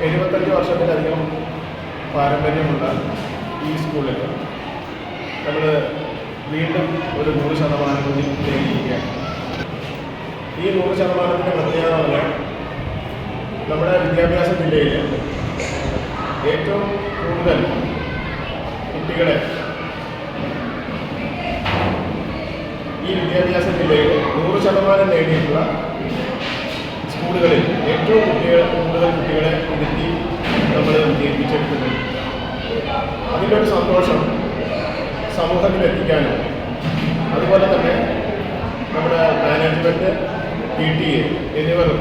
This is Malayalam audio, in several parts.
75 വർഷത്തിലധികം പാരമ്പര്യമുള്ള ഈ സ്കൂളിൽ നമ്മൾ വീണ്ടും ഒരു 100% കൂടി നേടിയിരിക്കുകയാണ്. ഈ 100%ത്തിൻ്റെ പ്രത്യേകത പറഞ്ഞാൽ നമ്മുടെ വിദ്യാഭ്യാസ ജില്ലയിൽ ഏറ്റവും കൂടുതൽ കുട്ടികളെ ഈ വിദ്യാഭ്യാസ ജില്ലയിൽ 100% നേടിയിട്ടുള്ള സ്കൂളുകളിൽ ഏറ്റവും കൂടുതൽ കുട്ടികളെ ഇരുത്തി നമ്മൾ വിജയിപ്പിച്ചെടുക്കുന്നുണ്ട്. അതിൻ്റെ ഒരു സന്തോഷം സമൂഹത്തിലെത്തിക്കാനും അതുപോലെ തന്നെ നമ്മുടെ മാനേജ്മെൻറ്റ്, PTA എന്നിവരും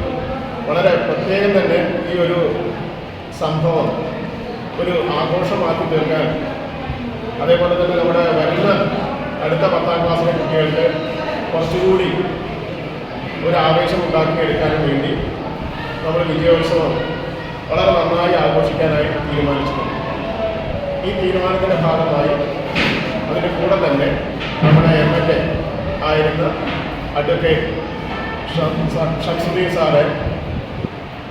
വളരെ പ്രത്യേകം തന്നെ ഈ ഒരു സംഭവം ഒരു ആഘോഷമാക്കി തീർക്കാൻ, അതേപോലെ തന്നെ നമ്മുടെ വരുന്ന അടുത്ത 10ാം ക്ലാസ്സിലെ കുട്ടികൾക്ക് കുറച്ചുകൂടി ഒരു ആവേശം ഉണ്ടാക്കിയെടുക്കാനും വേണ്ടി നമ്മൾ വിജയോത്സവം വളരെ നന്നായി ആഘോഷിക്കാനായി തീരുമാനിച്ചിട്ടുണ്ട്. ഈ തീരുമാനത്തിൻ്റെ ഭാഗമായി അതിൻ്റെ കൂടെ തന്നെ നമ്മുടെ MLA ആയിരുന്ന അഡ്വക്കേറ്റ് ഷംസുദ്ദീൻ സാറ്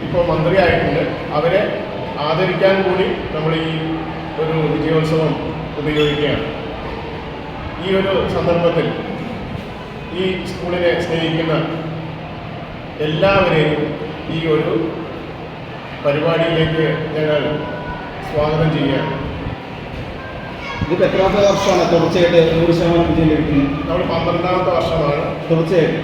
ഇപ്പോൾ മന്ത്രിയായിട്ടുണ്ട്. അവരെ ആദരിക്കാൻ കൂടി നമ്മൾ ഈ ഒരു വിജയോത്സവം ഉപയോഗിക്കുകയാണ്. ഈ ഒരു സന്ദർഭത്തിൽ ഈ സ്കൂളിനെ സ്നേഹിക്കുന്ന എല്ലാവരെയും ഈ ഒരു പരിപാടിയിലേക്ക് ഞങ്ങൾ സ്വാഗതം ചെയ്യുകയാണ്. ഇതിപ്പോൾ എത്രാമത്തെ വർഷമാണ് തുടർച്ചയായിട്ട് 100% വിജയം ലഭിക്കുന്നത്? നമ്മൾ 12ാമത്തെ വർഷമാണ് തുടർച്ചയായിട്ട്